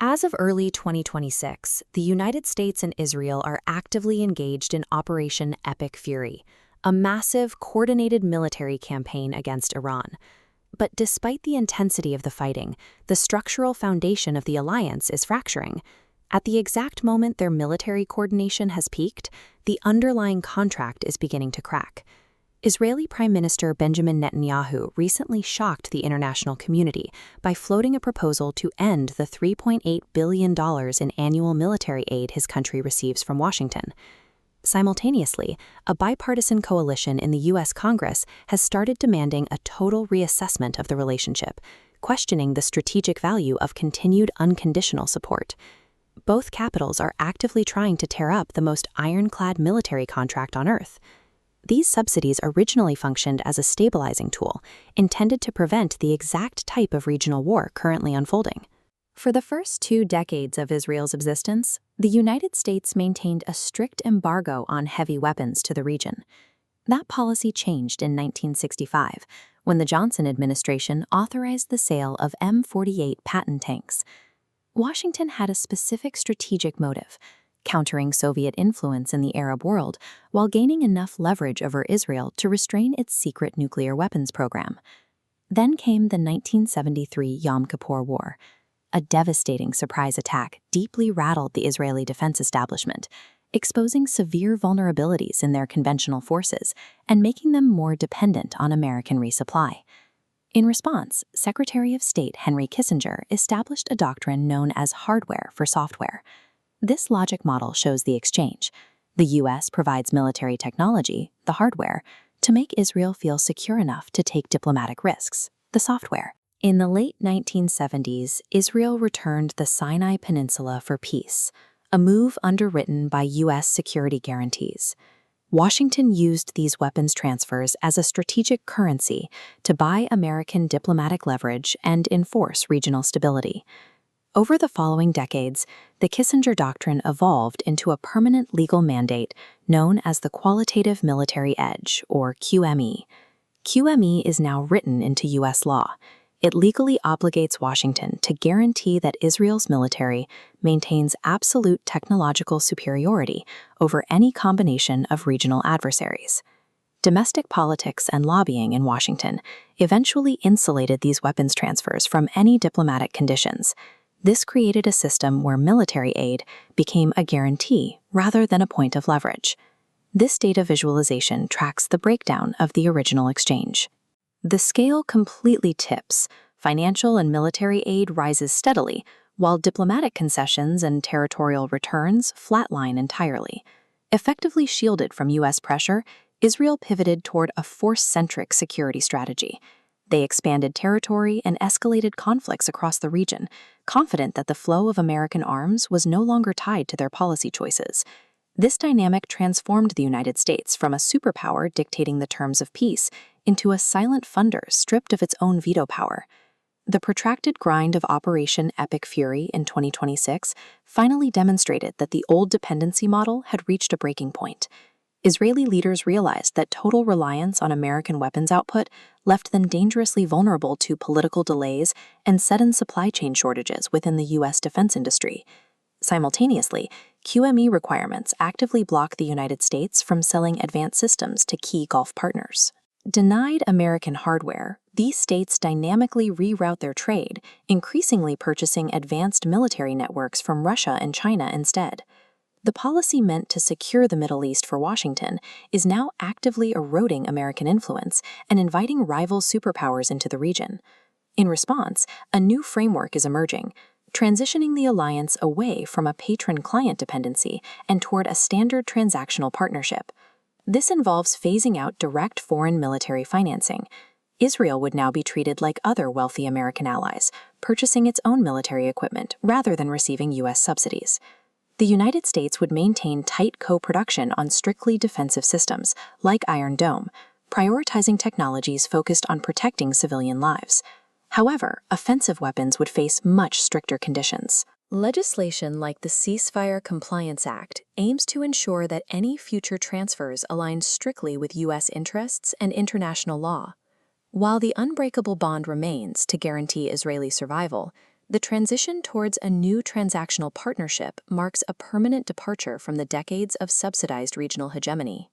As of early 2026, the United States and Israel are actively engaged in Operation Epic Fury, a massive, coordinated military campaign against Iran. But despite the intensity of the fighting, the structural foundation of the alliance is fracturing. At the exact moment their military coordination has peaked, the underlying contract is beginning to crack. Israeli Prime Minister Benjamin Netanyahu recently shocked the international community by floating a proposal to end the $3.8 billion in annual military aid his country receives from Washington. Simultaneously, a bipartisan coalition in the U.S. Congress has started demanding a total reassessment of the relationship, questioning the strategic value of continued unconditional support. Both capitals are actively trying to tear up the most ironclad military contract on Earth. These subsidies originally functioned as a stabilizing tool, intended to prevent the exact type of regional war currently unfolding. For the first 2 decades of Israel's existence, the United States maintained a strict embargo on heavy weapons to the region. That policy changed in 1965, when the Johnson administration authorized the sale of M48 Patton tanks. Washington had a specific strategic motive: countering Soviet influence in the Arab world while gaining enough leverage over Israel to restrain its secret nuclear weapons program. Then came the 1973 Yom Kippur War. A devastating surprise attack deeply rattled the Israeli defense establishment, exposing severe vulnerabilities in their conventional forces and making them more dependent on American resupply. In response, Secretary of State Henry Kissinger established a doctrine known as hardware for software. This logic model shows the exchange. The U.S. provides military technology, the hardware, to make Israel feel secure enough to take diplomatic risks, the software. In the late 1970s, Israel returned the Sinai Peninsula for peace, a move underwritten by U.S. security guarantees. Washington used these weapons transfers as a strategic currency to buy American diplomatic leverage and enforce regional stability. Over the following decades, the Kissinger Doctrine evolved into a permanent legal mandate known as the Qualitative Military Edge, or QME. QME is now written into U.S. law. It legally obligates Washington to guarantee that Israel's military maintains absolute technological superiority over any combination of regional adversaries. Domestic politics and lobbying in Washington eventually insulated these weapons transfers from any diplomatic conditions. This created a system where military aid became a guarantee rather than a point of leverage. This data visualization tracks the breakdown of the original exchange. The scale completely tips. Financial and military aid rises steadily, while diplomatic concessions and territorial returns flatline entirely. Effectively shielded from U.S. pressure, Israel pivoted toward a force-centric security strategy. They expanded territory and escalated conflicts across the region, confident that the flow of American arms was no longer tied to their policy choices. This dynamic transformed the United States from a superpower dictating the terms of peace into a silent funder stripped of its own veto power. The protracted grind of Operation Epic Fury in 2026 finally demonstrated that the old dependency model had reached a breaking point. Israeli leaders realized that total reliance on American weapons output left them dangerously vulnerable to political delays and sudden supply chain shortages within the U.S. defense industry. Simultaneously, QME requirements actively block the United States from selling advanced systems to key Gulf partners. Denied American hardware, these states dynamically reroute their trade, increasingly purchasing advanced military networks from Russia and China instead. The policy meant to secure the Middle East for Washington is now actively eroding American influence and inviting rival superpowers into the region. In response, a new framework is emerging, transitioning the alliance away from a patron-client dependency and toward a standard transactional partnership. This involves phasing out direct foreign military financing. Israel would now be treated like other wealthy American allies, purchasing its own military equipment rather than receiving U.S. subsidies. The United States would maintain tight co-production on strictly defensive systems, like Iron Dome, prioritizing technologies focused on protecting civilian lives. However, offensive weapons would face much stricter conditions. Legislation like the Ceasefire Compliance Act aims to ensure that any future transfers align strictly with U.S. interests and international law. While the unbreakable bond remains to guarantee Israeli survival, The transition towards a new transactional partnership marks a permanent departure from the decades of subsidized regional hegemony.